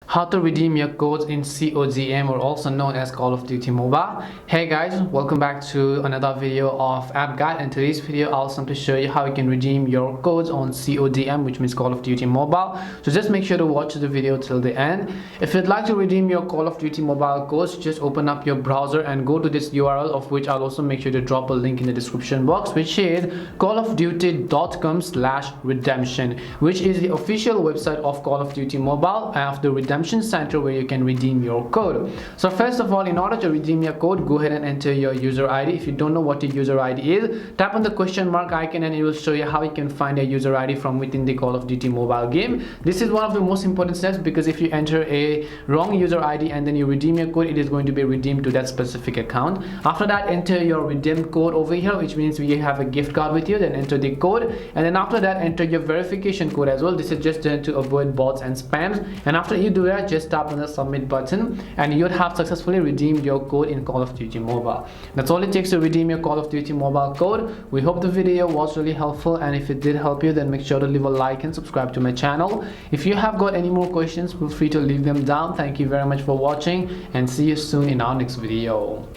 How to redeem your codes in CODM, or also known as Call of Duty Mobile. Hey guys, welcome back to another video of App Guide. In today's video I'll simply show you how you can redeem your codes on CODM, which means Call of Duty Mobile. So just make sure to watch the video till the end. If you'd like to redeem your Call of Duty Mobile codes, just open up your browser and go to this URL, of which I'll also make sure to drop a link in the description box, which is callofduty.com/redemption, which is the official website of Call of Duty Mobile and of the redemption center where you can redeem your code. So first of all, in order to redeem your code, go ahead and enter your user ID. If you don't know what your user ID is, tap on the question mark icon and it will show you how you can find a user ID from within the Call of Duty Mobile game. This is one of the most important steps, because if you enter a wrong user ID and then you redeem your code, it is going to be redeemed to that specific account. After that, enter your redeemed code over here, which means we have a gift card with you. Then enter the code, and then after that enter your verification code as well. This is just to avoid bots and spams. And after you do that, just tap on the submit button and you would have successfully redeemed your code in Call of Duty Mobile. That's all it takes to redeem your Call of Duty Mobile code. We hope the video was really helpful, and if it did help you, then make sure to leave a like and subscribe to my channel. If you have got any more questions, feel free to leave them down. Thank you very much for watching, and see you soon in our next video.